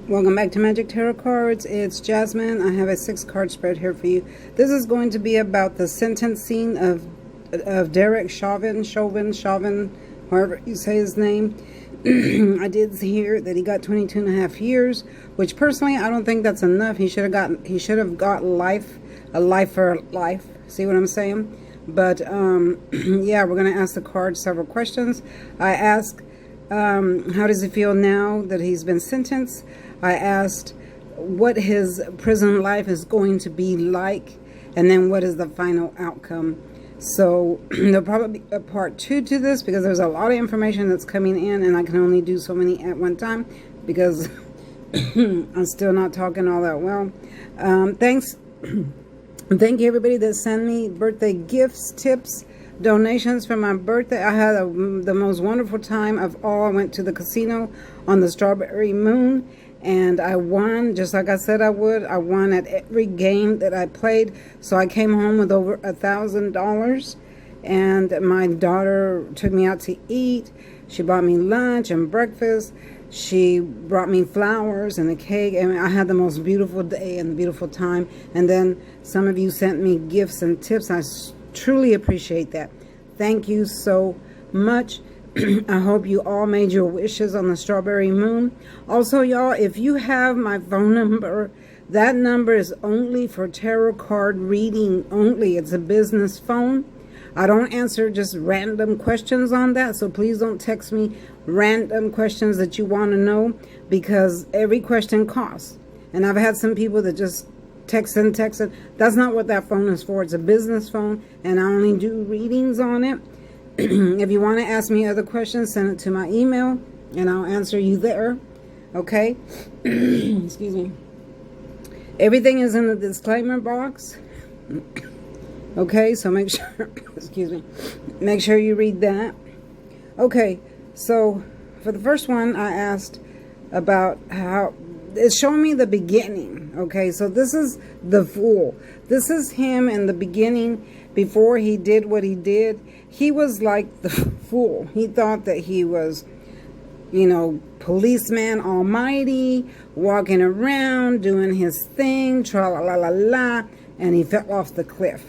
Welcome back to Magic Tarot Cards. It's Jasmine. I have a 6-card spread here for you. This is going to be about the sentencing of Derek Chauvin, however you say his name. I did hear that he got 22 and a half years, which personally I don't think that's enough. He should have got life, a life for life. See what I'm saying? But yeah, we're gonna ask the card several questions. I asked, how does he feel now that he's been sentenced? I asked what his prison life is going to be like, and then what is the final outcome. So there'll probably be a part 2 to this because there's a lot of information that's coming in, and I can only do so many at one time because I'm still not talking all that well. Thanks. Thank you everybody that sent me birthday gifts, tips, donations for my birthday. I had the most wonderful time of all. I went to the casino on the Strawberry Moon, and I won just like I said I would. I won at every game that I played, so I came home with over $1,000. And my daughter took me out to eat. She bought me lunch and breakfast. She brought me flowers and a cake, and I had the most beautiful day and beautiful time. And then some of you sent me gifts and tips. I truly appreciate that. Thank you so much. I hope you all made your wishes on the Strawberry Moon. Also, y'all, if you have my phone number, that number is only for tarot card reading only. It's a business phone. I don't answer just random questions on that, so please don't text me random questions that you want to know, because every question costs. And I've had some people that just text and. That's not what that phone is for. It's a business phone, and I only do readings on it. If you want to ask me other questions, send it to my email, and I'll answer you there. Okay? Excuse me. Everything is in the disclaimer box. Okay, so make sure, excuse me, make sure you read that. Okay, so for the first one, I asked about how it's showing me the beginning. Okay, so this is the Fool. This is him in the beginning before he did what he did. He was like the Fool. He thought that he was, policeman almighty, walking around, doing his thing, tra-la-la-la-la, and he fell off the cliff.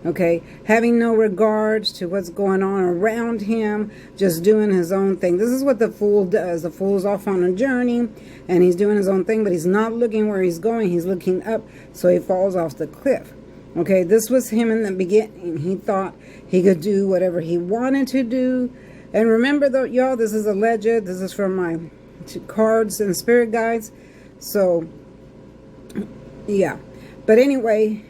Okay, having no regards to what's going on around him, just doing his own thing. This is what the Fool does. The Fool's off on a journey, and he's doing his own thing, but he's not looking where he's going. He's looking up, so he falls off the cliff. Okay, this was him in the beginning. He thought he could do whatever he wanted to do. And remember, though, y'all, this is alleged. This is from my cards and spirit guides. So, yeah. But anyway,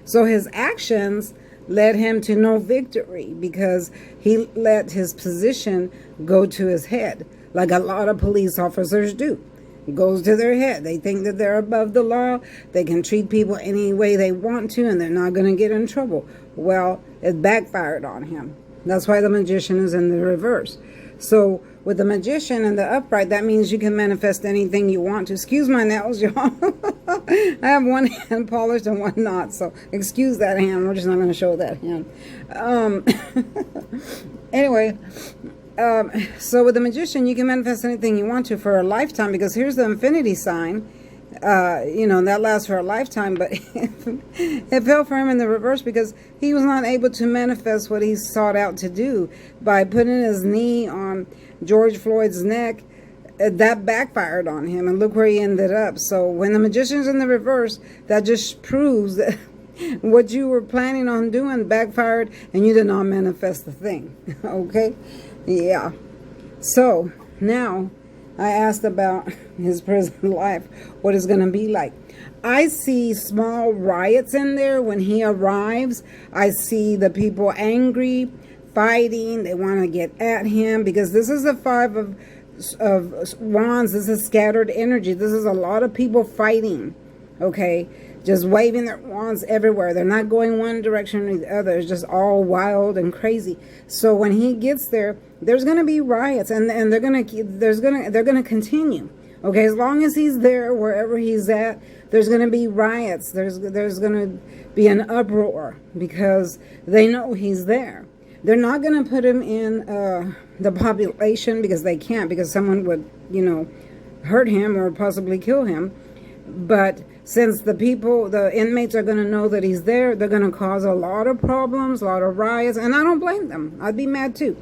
so his actions led him to no victory because he let his position go to his head, like a lot of police officers do. It goes to their head. They think that they're above the law. They can treat people any way they want to, and they're not going to get in trouble. Well, it backfired on him. That's why the Magician is in the reverse. So with the Magician in the upright, that means you can manifest anything you want to. Excuse my nails, y'all. I have one hand polished and one not, so excuse that hand. We're just not going to show that hand. Anyway, so with the Magician, you can manifest anything you want to for a lifetime, because here's the infinity sign. That lasts for a lifetime, but it fell for him in the reverse because he was not able to manifest what he sought out to do by putting his knee on George Floyd's neck. That backfired on him, and look where he ended up. So when the Magician's in the reverse, that just proves that what you were planning on doing backfired, and you did not manifest the thing. Okay? Yeah. So now I asked about his prison life, what it's going to be like. I see small riots in there when he arrives. I see the people angry, fighting. They want to get at him because this is the 5 of Wands. This is scattered energy. This is a lot of people fighting, okay? Just waving their wands everywhere. They're not going one direction or the other. It's just all wild and crazy. So when he gets there, there's going to be riots, and they're going to continue. Okay, as long as he's there, wherever he's at, there's going to be riots. There's going to be an uproar because they know he's there. They're not going to put him in the population because they can't, because someone would, hurt him or possibly kill him. But since the inmates are going to know that he's there, they're going to cause a lot of problems, a lot of riots, and I don't blame them. I'd be mad too.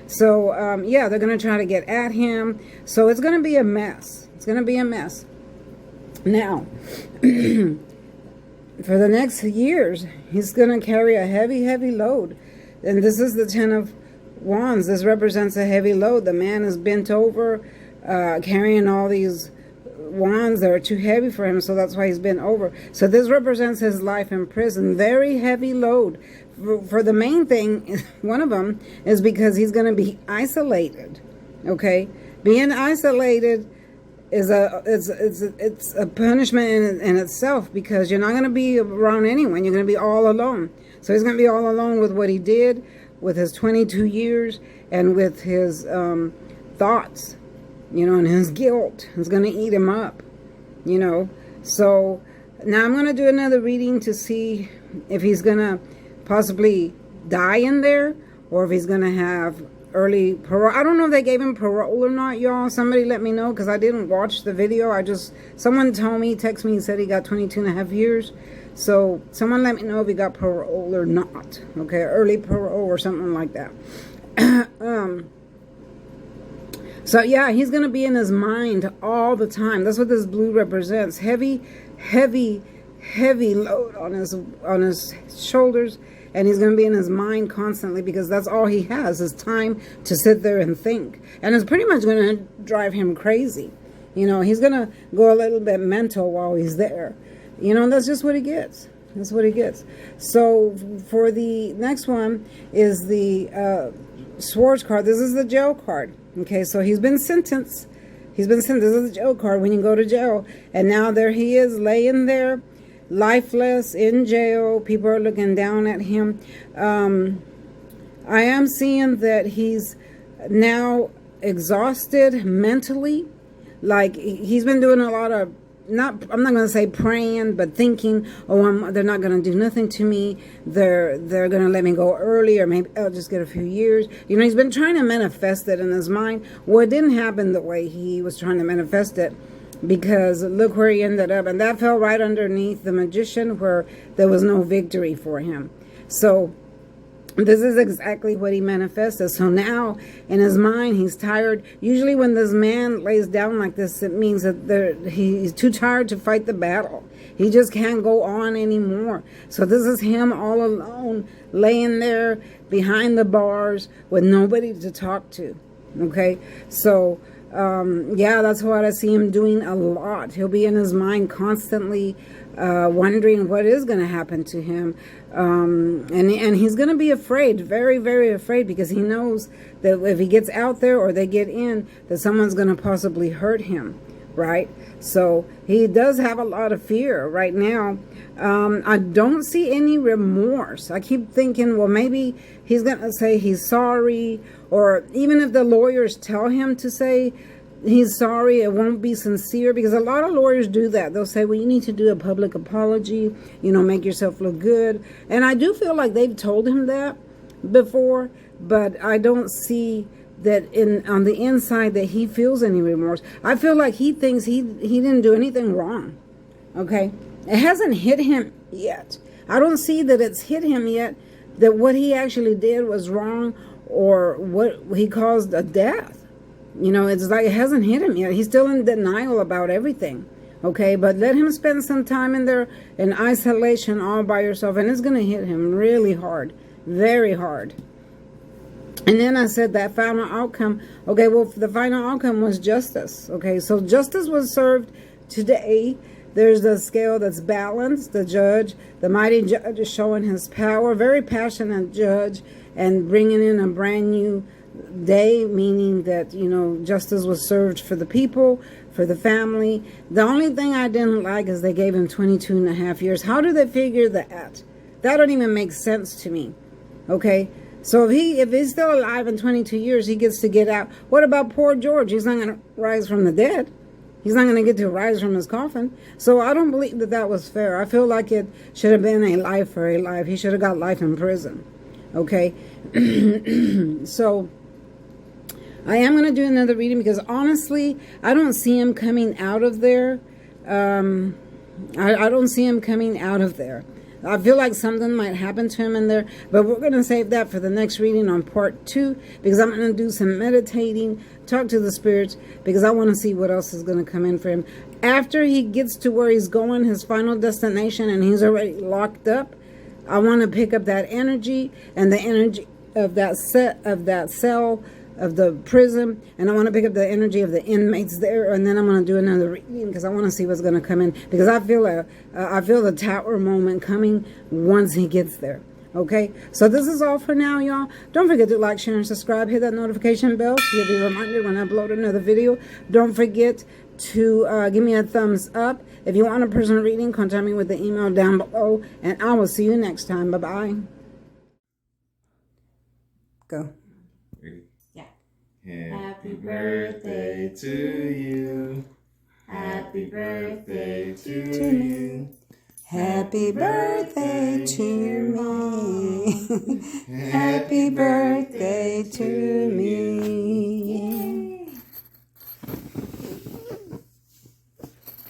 So, yeah, they're going to try to get at him. So it's going to be a mess. It's going to be a mess. Now, for the next years, he's going to carry a heavy, heavy load. And this is the 10 of Wands. This represents a heavy load. The man is bent over, carrying all these wands that are too heavy for him, so that's why he's been over. So this represents his life in prison. Very heavy load. For the main thing, one of them is because he's going to be isolated. Okay, being isolated is it's a punishment in itself, because you're not going to be around anyone. You're going to be all alone. So he's going to be all alone with what he did, with his 22 years, and with his thoughts. And his guilt is going to eat him up, So now I'm going to do another reading to see if he's going to possibly die in there, or if he's going to have early parole. I don't know if they gave him parole or not, y'all. Somebody let me know, because I didn't watch the video. Someone told me, texted me and said he got 22 and a half years. So someone let me know if he got parole or not. Okay, early parole or something like that. So yeah, he's going to be in his mind all the time. That's what this blue represents. Heavy, heavy, heavy load on his shoulders. And he's going to be in his mind constantly, because that's all he has is time to sit there and think. And it's pretty much going to drive him crazy. He's going to go a little bit mental while he's there. That's just what he gets. That's what he gets. So for the next one is the Swords card. This is the jail card. Okay, so he's been sentenced. This is the jail card when you go to jail. And now there he is, laying there, lifeless, in jail. People are looking down at him. I am seeing that he's now exhausted mentally. Like, he's been doing a lot of, I'm not going to say praying, but thinking, they're not going to do nothing to me. They're going to let me go early, or maybe I'll just get a few years. He's been trying to manifest it in his mind. Well, it didn't happen the way he was trying to manifest it, because look where he ended up. And that fell right underneath the Magician, where there was no victory for him. So this is exactly what he manifested. So now, in his mind, he's tired. Usually when this man lays down like this, it means that he's too tired to fight the battle. He just can't go on anymore. So this is him all alone, laying there behind the bars with nobody to talk to. Okay? So, yeah, that's what I see him doing a lot. He'll be in his mind constantly, wondering what is going to happen to him. And he's going to be afraid, very, very afraid, because he knows that if he gets out there or they get in, that someone's going to possibly hurt him, right? So he does have a lot of fear right now. I don't see any remorse. I keep thinking, well, maybe he's going to say he's sorry, or even if the lawyers tell him to say he's sorry, it won't be sincere, because a lot of lawyers do that. They'll say, well, you need to do a public apology, make yourself look good. And I do feel like they've told him that before, but I don't see that on the inside that he feels any remorse. I feel like he thinks he didn't do anything wrong. Okay? It hasn't hit him yet. I don't see that it's hit him yet, that what he actually did was wrong, or what he caused a death. It's like it hasn't hit him yet. He's still in denial about everything. Okay, but let him spend some time in there in isolation all by yourself, and it's going to hit him really hard, very hard. And then I said that final outcome. Okay, well, the final outcome was justice. Okay, so justice was served today. There's the scale that's balanced. The judge, the mighty judge, is showing his power. Very passionate judge, and bringing in a brand new day, meaning that, justice was served for the people, for the family. The only thing I didn't like is they gave him 22 and a half years. How do they figure that? That don't even make sense to me. Okay? So if he's still alive in 22 years, he gets to get out. What about poor George? He's not going to rise from the dead. He's not going to get to rise from his coffin. So I don't believe that was fair. I feel like it should have been a life for a life. He should have got life in prison. Okay? So I am going to do another reading because honestly, I don't see him coming out of there. I don't see him coming out of there. I feel like something might happen to him in there, but we're going to save that for the next reading on part 2 because I'm going to do some meditating, talk to the spirits, because I want to see what else is going to come in for him. After he gets to where he's going, his final destination, and he's already locked up, I want to pick up that energy and the energy of that cell, of the prison, and I want to pick up the energy of the inmates there, and then I'm going to do another reading because I want to see what's going to come in, because I feel the tower moment coming once he gets there. Okay, so this is all for now, y'all. Don't forget to like, share, and subscribe. Hit that notification bell so you'll be reminded when I upload another video. Don't forget to give me a thumbs up. If you want a personal reading, contact me with the email down below, and I will see you next time. Bye-bye. Go. Happy birthday to you. Happy birthday to you. Happy birthday to me. Happy birthday to me.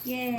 Yay.